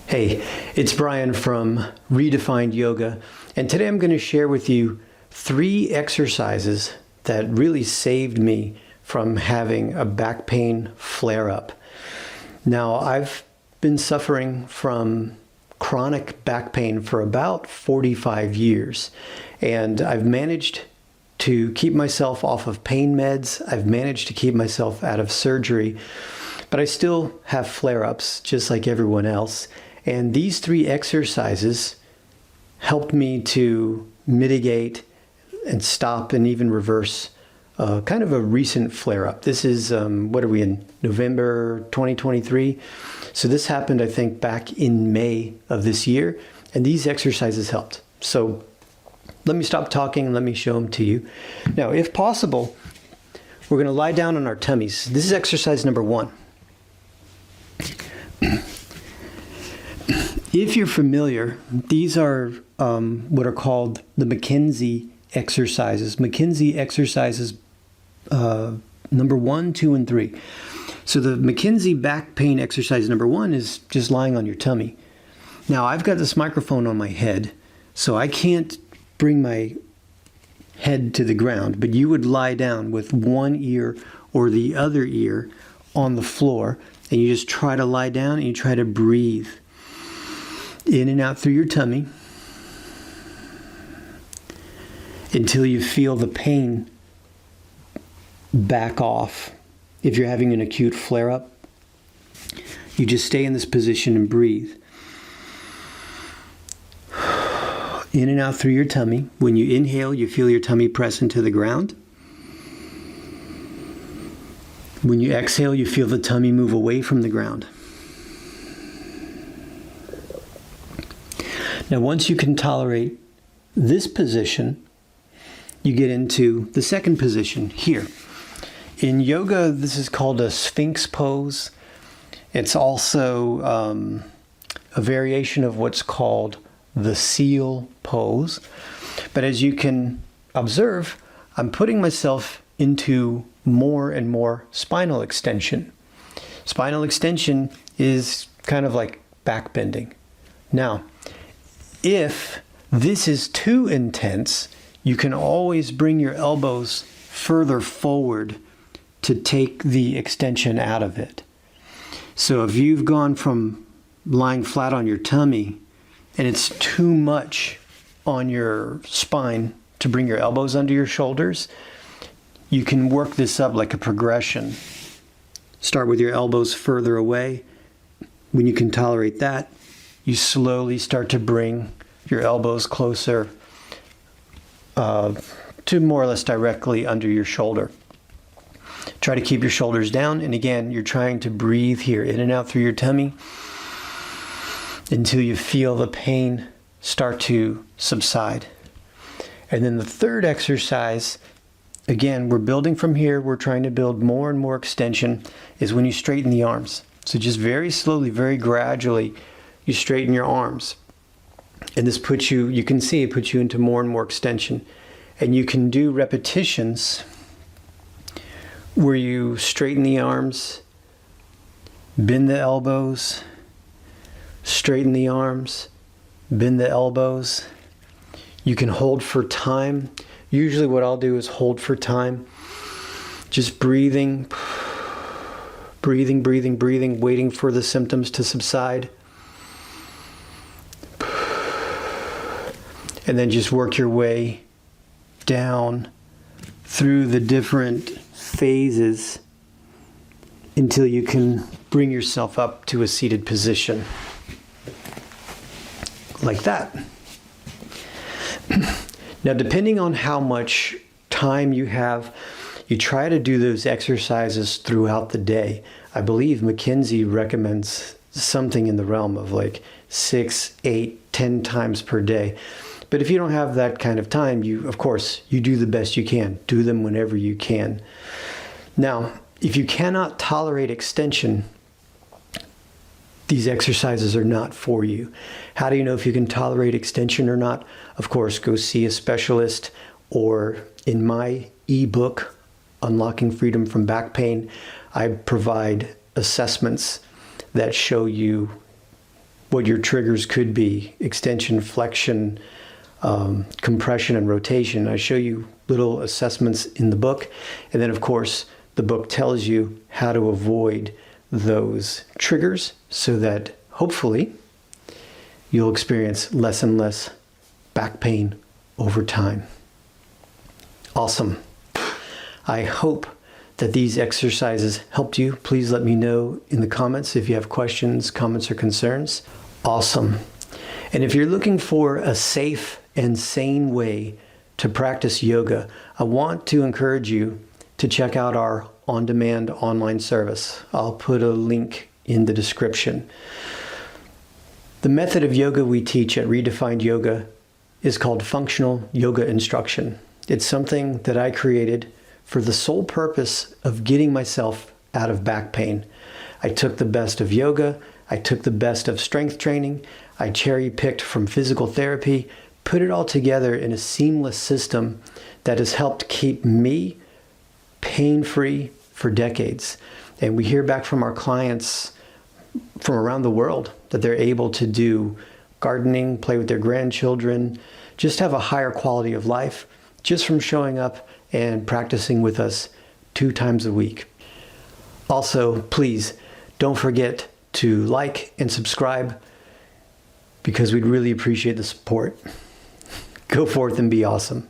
Hey, it's Brian from Redefined Yoga, and today I'm going to share with you 3 exercises that really saved me from having a back pain flare-up. Now, I've been suffering from chronic back pain for about 45 years, and I've managed to keep myself off of pain meds. I've managed to keep myself out of surgery, but I still have flare-ups just like everyone else. And these 3 exercises helped me to mitigate and stop and even reverse kind of a recent flare-up. This is, what are we in, November 2023? So this happened, I think, back in May of this year, and these exercises helped. So let me stop talking and let me show them to you. Now, if possible, we're going to lie down on our tummies. This is exercise number 1. If you're familiar, these are what are called the McKenzie exercises. McKenzie exercises number 1, 2, and 3. So the McKenzie back pain exercise number 1 is just lying on your tummy. Now I've got this microphone on my head, so I can't bring my head to the ground, but you would lie down with one ear or the other ear on the floor, and you just try to lie down and you try to breathe in and out through your tummy until you feel the pain back off. If you're having an acute flare-up, you just stay in this position and breathe. In and out through your tummy. When you inhale, you feel your tummy press into the ground. When you exhale, you feel the tummy move away from the ground. Now, once you can tolerate this position, you get into the second position here. In yoga, this is called a Sphinx pose. It's also a variation of what's called the seal pose. But as you can observe, I'm putting myself into more and more spinal extension. Spinal extension is kind of like back bending. Now, if this is too intense, you can always bring your elbows further forward to take the extension out of it. So if you've gone from lying flat on your tummy and it's too much on your spine to bring your elbows under your shoulders, you can work this up like a progression. Start with your elbows further away. When you can tolerate that, you slowly start to bring your elbows closer to more or less directly under your shoulder. Try to keep your shoulders down, and again, you're trying to breathe here in and out through your tummy until you feel the pain start to subside. And then the third exercise, again, we're building from here, we're trying to build more and more extension, is when you straighten the arms. So just very slowly, very gradually, you straighten your arms. And this puts you, you can see it puts you into more and more extension. And you can do repetitions where you straighten the arms, bend the elbows, straighten the arms, bend the elbows. You can hold for time. Usually what I'll do is hold for time. Just breathing, breathing, breathing, breathing, waiting for the symptoms to subside. And then just work your way down through the different phases until you can bring yourself up to a seated position. Like that. Now, depending on how much time you have, you try to do those exercises throughout the day. I believe McKenzie recommends something in the realm of like 6, 8, 10 times per day. But if you don't have that kind of time, of course, you do the best you can. Do them whenever you can. Now, if you cannot tolerate extension, these exercises are not for you. How do you know if you can tolerate extension or not? Of course, go see a specialist, or in my ebook, Unlocking Freedom from Back Pain, I provide assessments that show you what your triggers could be: extension, flexion, compression, and rotation. I show you little assessments in the book. And then, of course, the book tells you how to avoid those triggers so that hopefully you'll experience less and less back pain over time. Awesome. I hope that these exercises helped you. Please let me know in the comments if you have questions, comments, or concerns. Awesome. And if you're looking for a safe and sane way to practice yoga, I want to encourage you to check out our on-demand online service. I'll put a link in the description. The method of yoga we teach at Redefined Yoga is called functional yoga instruction. It's something that I created for the sole purpose of getting myself out of back pain. I took the best of yoga, I took the best of strength training, I cherry-picked from physical therapy, put it all together in a seamless system that has helped keep me pain-free for decades. And we hear back from our clients from around the world that they're able to do gardening, play with their grandchildren, just have a higher quality of life just from showing up and practicing with us 2 times a week. Also, please don't forget to like and subscribe because we'd really appreciate the support. Go forth and be awesome.